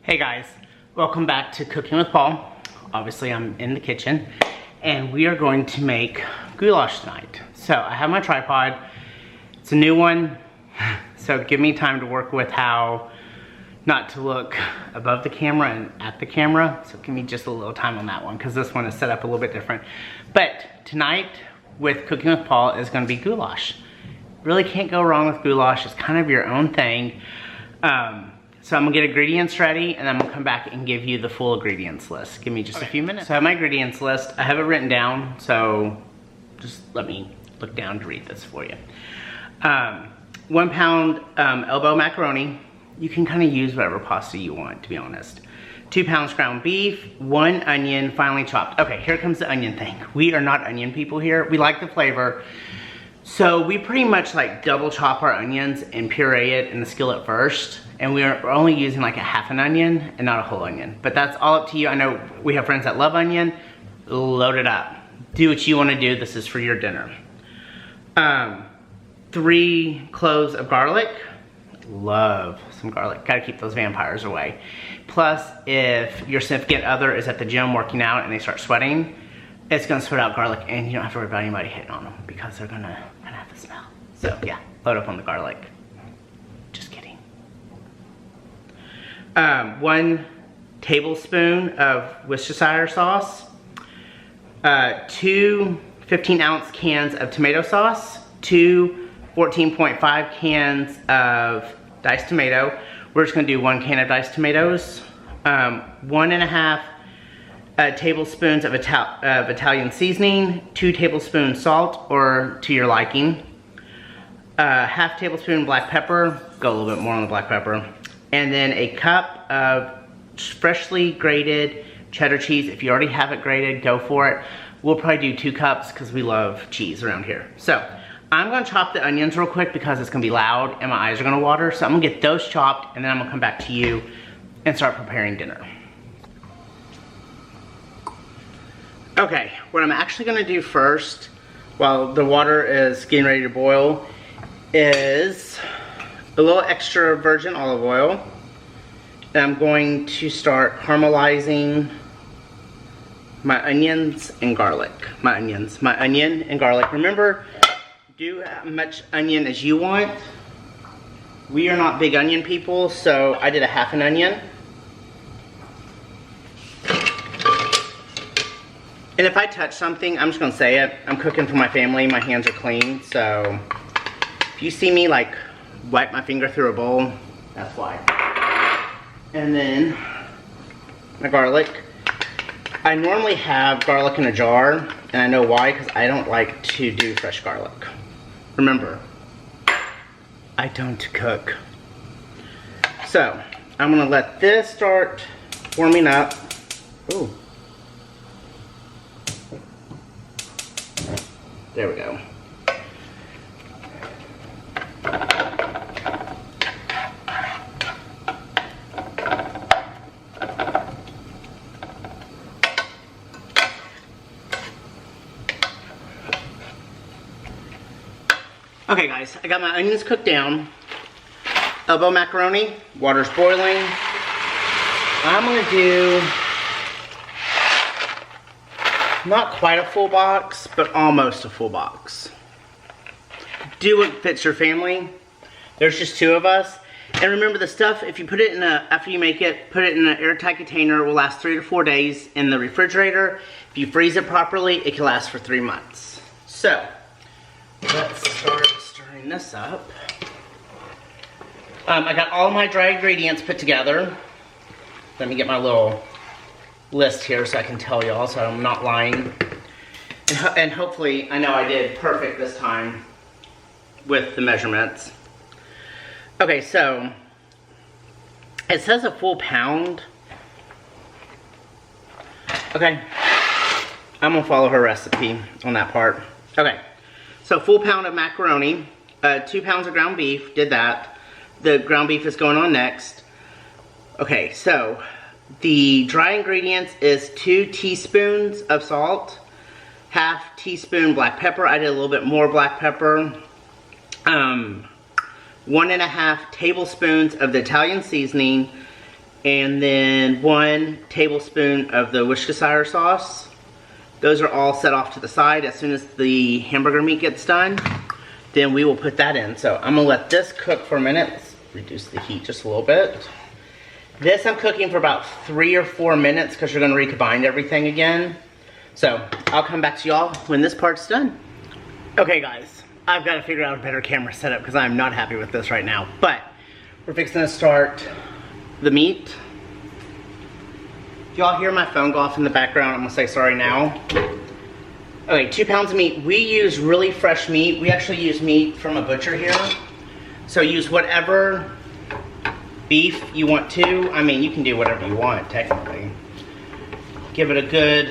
Hey guys, welcome back to Cooking with Paul. Obviously I'm in the kitchen and we are going to make goulash tonight. So I have my tripod, it's a new one, so give me time to work with how not to look above the camera and at the camera. So give me just a little time on that one because this one is set up a little bit different. But tonight with Cooking with Paul is gonna be goulash. Really can't go wrong with goulash, it's kind of your own thing. So I'm gonna get ingredients ready and then I'm gonna come back and give you the full ingredients list. Give me just a few minutes. So I have my ingredients list. I have it written down, so just let me look down to read this for you. 1 pound elbow macaroni. You can kind of use whatever pasta you want, to be honest. 2 pounds ground beef, 1 onion finely chopped. Okay, here comes the onion thing. We are not onion people here. We like the flavor. So we pretty much like double chop our onions and puree it in the skillet first. And we're only using like a half an onion and not a whole onion. But that's all up to you. I know we have friends that love onion. Load it up. Do what you want to do. This is for your dinner. 3 cloves of garlic. Love some garlic. Gotta keep those vampires away. Plus, if your significant other is at the gym working out and they start sweating, it's gonna sweat out garlic and you don't have to worry about anybody hitting on them because they're gonna have the smell. So yeah, load up on the garlic. Just kidding. 1 tablespoon of Worcestershire sauce. 2 15-ounce cans of tomato sauce. 2 14.5 cans of diced tomato. We're just gonna do 1 can of diced tomatoes. 1.5 tablespoons of Italian seasoning, 2 tablespoons salt, or to your liking. Half tablespoon black pepper, go a little bit more on the black pepper. And then a cup of freshly grated cheddar cheese. If you already have it grated, go for it. We'll probably do 2 cups because we love cheese around here. So I'm gonna chop the onions real quick because it's gonna be loud and my eyes are gonna water. So I'm gonna get those chopped and then I'm gonna come back to you and start preparing dinner. Okay, what I'm actually gonna do first, while the water is getting ready to boil, is a little extra virgin olive oil. And I'm going to start caramelizing my onions and garlic. My onion and garlic. Remember, do as much onion as you want. We are not big onion people, so I did a half an onion. And if I touch something, I'm just gonna say it. I'm cooking for my family, my hands are clean, so if you see me like wipe my finger through a bowl, that's why. And then my garlic. I normally have garlic in a jar, and I know why, because I don't like to do fresh garlic. Remember, I don't cook. So, I'm gonna let this start warming up. Ooh. There we go. Okay guys, I got my onions cooked down. Elbow macaroni, water's boiling. I'm gonna do not quite a full box, but almost a full box. Do what fits your family. There's just 2 of us. And remember the stuff, if you put it in after you make it, put it in an airtight container, it will last 3 to 4 days in the refrigerator. If you freeze it properly, it can last for 3 months. So, let's start stirring this up. I got all my dry ingredients put together. Let me get my little list here so I can tell y'all so I'm not lying. And hopefully, I know I did perfect this time with the measurements. Okay, so it says a full pound. Okay, I'm gonna follow her recipe on that part. Okay, so full pound of macaroni, 2 pounds of ground beef, did that. The ground beef is going on next. Okay, so the dry ingredients is 2 teaspoons of salt, half teaspoon black pepper. I did a little bit more black pepper. 1.5 tablespoons of the Italian seasoning, and then 1 tablespoon of the Worcestershire sauce. Those are all set off to the side. As soon as the hamburger meat gets done, then we will put that in. So I'm gonna let this cook for a minute. Let's reduce the heat just a little bit. This I'm cooking for about 3 or 4 minutes because you're gonna recombine everything again. So I'll come back to y'all when this part's done. Okay guys, I've got to figure out a better camera setup because I'm not happy with this right now. But we're fixing to start the meat. If y'all hear my phone go off in the background, I'm gonna say sorry now. Okay, 2 pounds of meat. We use really fresh meat. We actually use meat from a butcher here. So use whatever beef you want to. I mean, you can do whatever you want, technically. Give it a good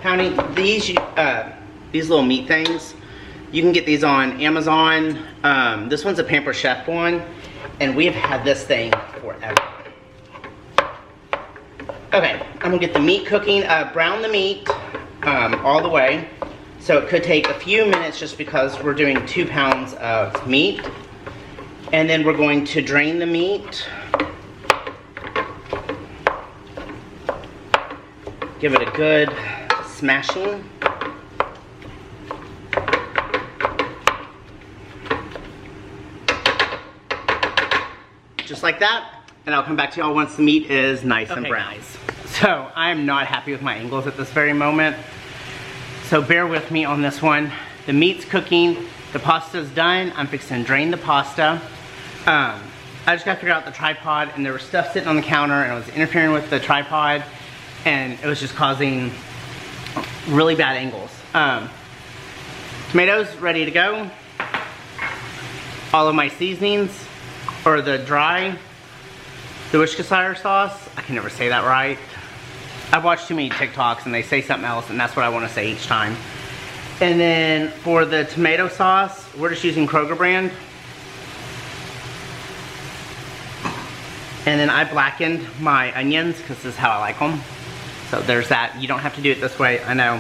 pounding. These little meat things, you can get these on Amazon. This one's a Pamper Chef one, and we have had this thing forever. Okay, I'm gonna get the meat cooking. Brown the meat all the way. So it could take a few minutes just because we're doing 2 pounds of meat. And then we're going to drain the meat. Give it a good smashing. Just like that. And I'll come back to y'all once the meat is nice and brown. Guys. So I'm not happy with my angles at this very moment. So bear with me on this one. The meat's cooking, the pasta's done. I'm fixing to drain the pasta. I just gotta figure out the tripod, and there was stuff sitting on the counter and it was interfering with the tripod, and it was just causing really bad angles. Tomatoes ready to go. All of my seasonings, or the Worcestershire sauce. I can never say that right. I've watched too many TikToks and they say something else, and that's what I want to say each time. And then for the tomato sauce, we're just using Kroger brand. And then I blackened my onions because this is how I like them. So there's that. You don't have to do it this way. I know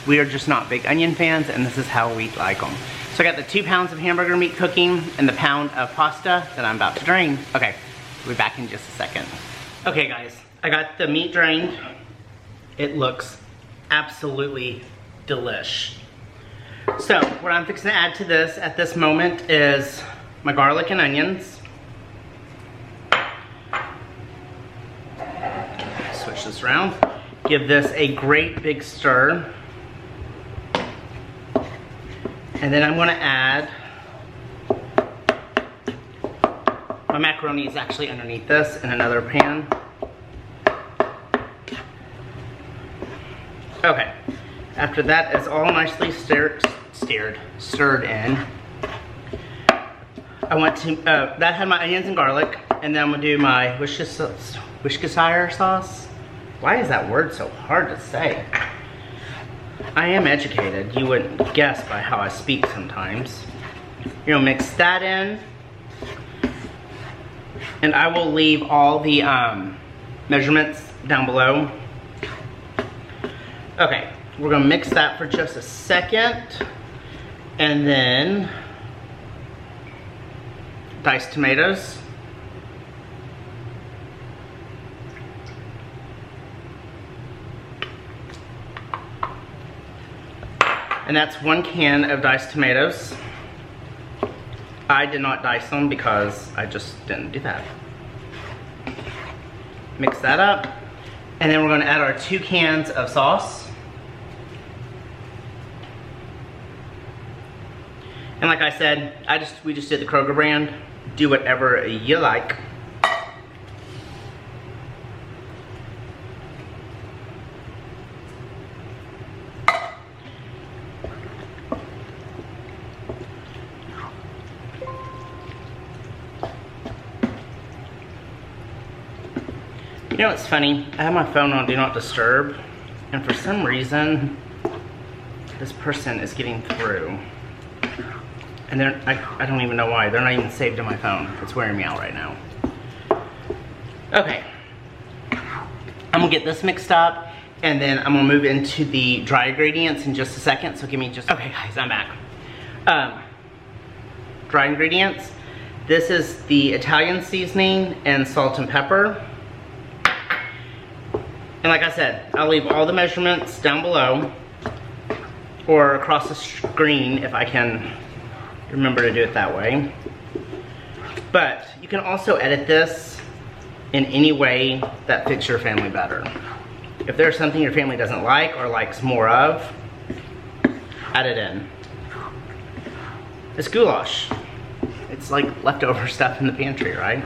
we are just not big onion fans, and this is how we like them. So I got the 2 pounds of hamburger meat cooking and the pound of pasta that I'm about to drain. Okay, we'll be back in just a second. Okay guys, I got the meat drained. It looks absolutely delish. So what I'm fixing to add to this at this moment is my garlic and onions. Switch this around. Give this a great big stir. And then I'm gonna add, my macaroni is actually underneath this in another pan. Okay, after that is all nicely stirred in. I want to, that had my onions and garlic, and then I'm gonna do my Worcestershire sauce. Why is that word so hard to say? I am educated, you wouldn't guess by how I speak sometimes. You're gonna mix that in, and I will leave all the measurements down below. Okay, we're gonna mix that for just a second, and then diced tomatoes. And that's 1 can of diced tomatoes. I did not dice them because I just didn't do that. Mix that up. And then we're gonna add our 2 cans of sauce. And like I said, we just did the Kroger brand. Do whatever you like. You know what's funny? I have my phone on Do Not Disturb, and for some reason, this person is getting through. And I don't even know why. They're not even saved in my phone. It's wearing me out right now. Okay. I'm gonna get this mixed up, and then I'm gonna move into the dry ingredients in just a second, so give me just... Okay guys, I'm back. Dry ingredients. This is the Italian seasoning and salt and pepper. And like I said, I'll leave all the measurements down below or across the screen if I can remember to do it that way. But you can also edit this in any way that fits your family better. If there's something your family doesn't like or likes more of, add it in. It's goulash. It's like leftover stuff in the pantry, right?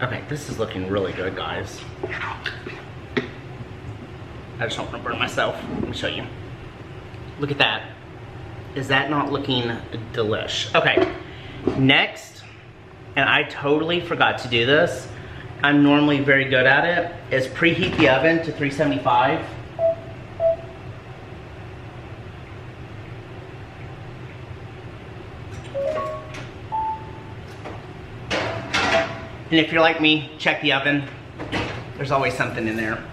Okay, this is looking really good, guys. I just don't want to burn myself. Let me show you. Look at that. Is that not looking delish? Okay, next, and I totally forgot to do this, I'm normally very good at it, is preheat the oven to 375. And if you're like me, check the oven. There's always something in there.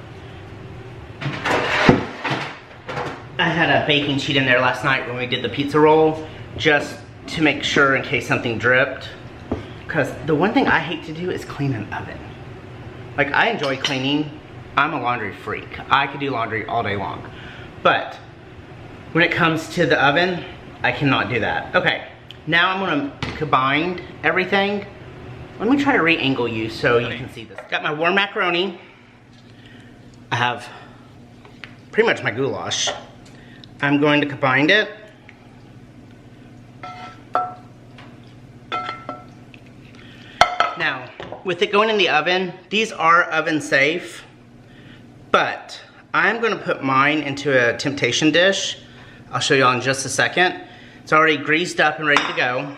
I had a baking sheet in there last night when we did the pizza roll, just to make sure in case something dripped. Because the one thing I hate to do is clean an oven. Like, I enjoy cleaning. I'm a laundry freak. I could do laundry all day long. But when it comes to the oven, I cannot do that. Okay, now I'm gonna combine everything. Let me try to re-angle you so you can see this. Got my warm macaroni. I have pretty much my goulash. I'm going to combine it. Now, with it going in the oven, these are oven safe, but I'm gonna put mine into a temptation dish. I'll show you all in just a second. It's already greased up and ready to go.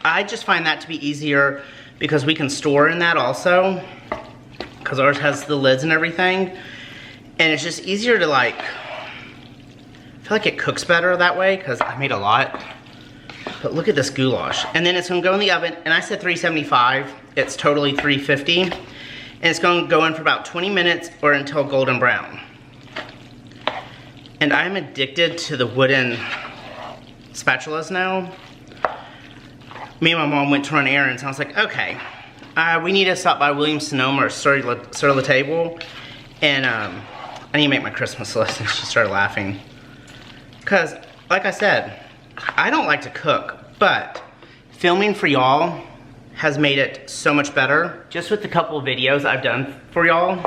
I just find that to be easier because we can store in that also, because ours has the lids and everything. And it's just easier to like, I feel like it cooks better that way because I made a lot. But look at this goulash. And then it's gonna go in the oven, and I said 375, it's totally 350. And it's gonna go in for about 20 minutes or until golden brown. And I'm addicted to the wooden spatulas now. Me and my mom went to run errands, and I was like, okay, we need to stop by Williams-Sonoma or Sur La Table, and I need to make my Christmas list. And she started laughing. Because, like I said, I don't like to cook, but filming for y'all has made it so much better. Just with the couple of videos I've done for y'all,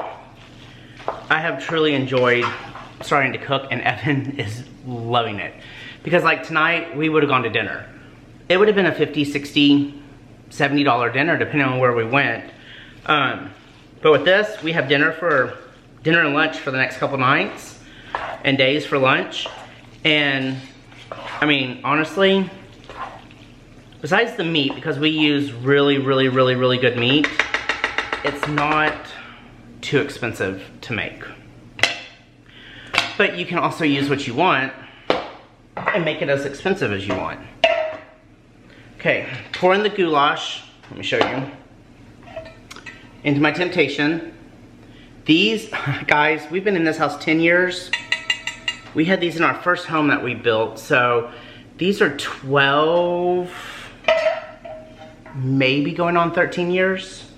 I have truly enjoyed starting to cook, and Evan is loving it. Because like tonight, we would have gone to dinner. It would have been a $50, $60, $70 dinner depending on where we went. But with this, we have dinner and lunch for the next couple nights and days for lunch. And I mean, honestly, besides the meat, because we use really good meat, it's not too expensive to make. But you can also use what you want and make it as expensive as you want. Okay, pour in the goulash, let me show you, into my temptation. These, guys, we've been in this house 10 years. We had these in our first home that we built, so these are 12, maybe going on 13 years.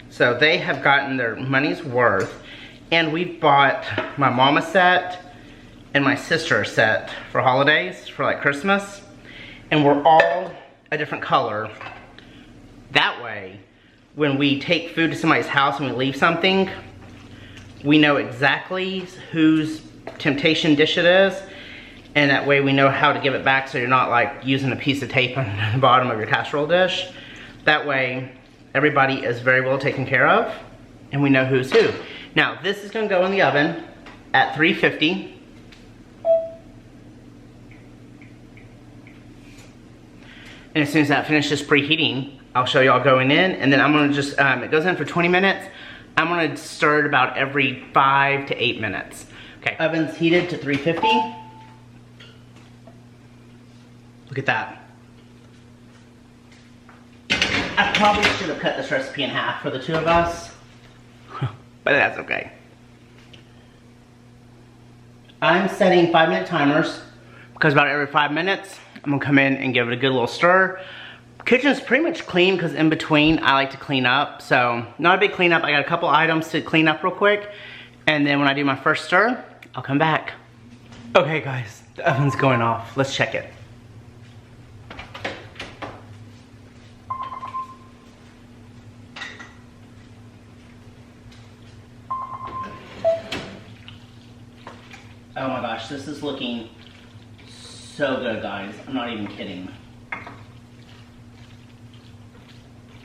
So they have gotten their money's worth, and we've bought my mom a set and my sister a set for holidays, for like Christmas, and we're all a different color. That way, when we take food to somebody's house and we leave something, we know exactly whose temptation dish it is, and that way we know how to give it back so you're not like using a piece of tape on the bottom of your casserole dish. That way, everybody is very well taken care of, and we know who's who. Now, this is gonna go in the oven at 350. And as soon as that finishes preheating, I'll show y'all going in, and then I'm gonna just, it goes in for 20 minutes. I'm gonna stir it about every 5 to 8 minutes. Okay, oven's heated to 350. Look at that. I probably should have cut this recipe in half for the two of us, but that's okay. I'm setting 5-minute timers because about every 5 minutes, I'm gonna come in and give it a good little stir. Kitchen's pretty much clean because in between I like to clean up. So not a big cleanup. I got a couple items to clean up real quick. And then when I do my first stir, I'll come back. Okay guys, the oven's going off. Let's check it. Oh my gosh, this is looking so good, guys. I'm not even kidding.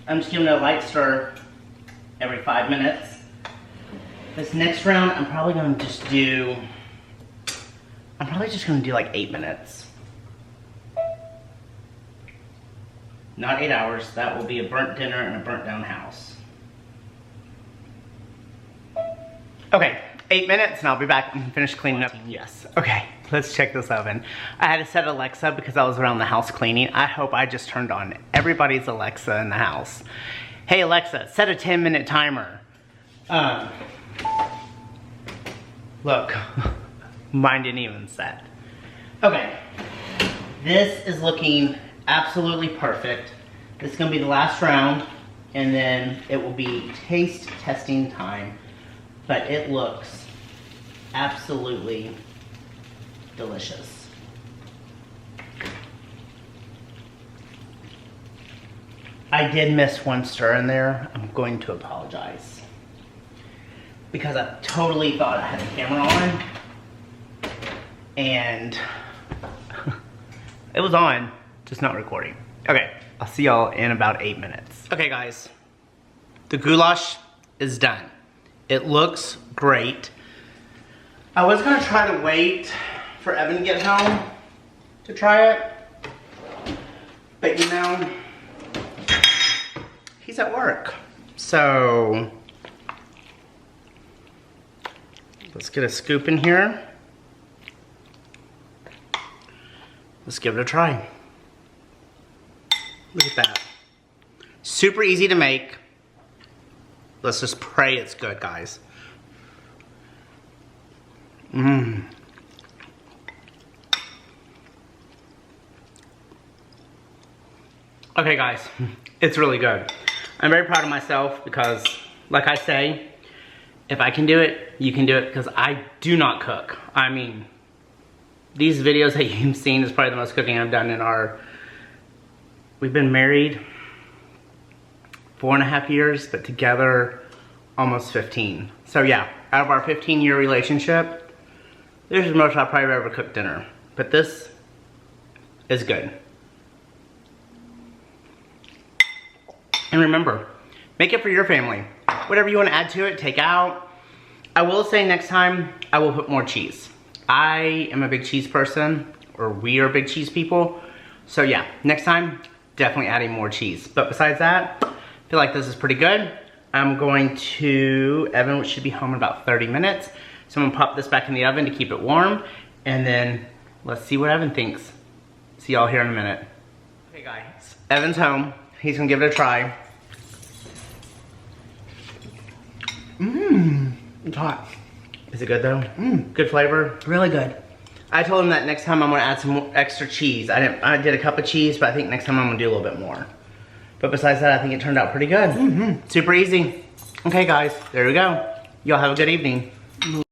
I'm just giving it a light stir every 5 minutes. This next round, I'm probably just gonna do like 8 minutes. Not 8 hours. That will be a burnt dinner and a burnt down house. Okay, 8 minutes and I'll be back and finish cleaning up. Yes, okay, let's check this oven. I had to set Alexa because I was around the house cleaning. I hope I just turned on everybody's Alexa in the house. Hey Alexa, set a 10-minute timer. Look, mine didn't even set. Okay, this is looking absolutely perfect. This is gonna be the last round and then it will be taste testing time. But it looks absolutely delicious. I did miss one stir in there. I'm going to apologize. Because I totally thought I had the camera on. And it was on, just not recording. Okay, I'll see y'all in about 8 minutes. Okay guys, the goulash is done. It looks great. I was gonna try to wait for Evan to get home to try it. But you know, he's at work. So, let's get a scoop in here. Let's give it a try. Look at that. Super easy to make. Let's just pray it's good, guys. Mmm. Okay, guys, it's really good. I'm very proud of myself because, like I say, if I can do it, you can do it because I do not cook. I mean, these videos that you've seen is probably the most cooking I've done in we've been married 4.5 years, but together almost 15. So yeah, out of our 15-year relationship, this is the most I've probably ever cooked dinner. But this is good. And remember, make it for your family. Whatever you want to add to it, take out. I will say next time, I will put more cheese. I am a big cheese person, or we are big cheese people. So yeah, next time, definitely adding more cheese. But besides that, I feel like this is pretty good. I'm going to, Evan should be home in about 30 minutes. So I'm gonna pop this back in the oven to keep it warm. And then let's see what Evan thinks. See y'all here in a minute. Okay guys, Evan's home. He's gonna give it a try. Mmm, it's hot. Is it good though? Mmm, good flavor. Really good. I told him that next time I'm gonna add some more extra cheese. I did a cup of cheese, but I think next time I'm gonna do a little bit more. But besides that, I think it turned out pretty good. Super easy. Okay guys, there we go. Y'all have a good evening.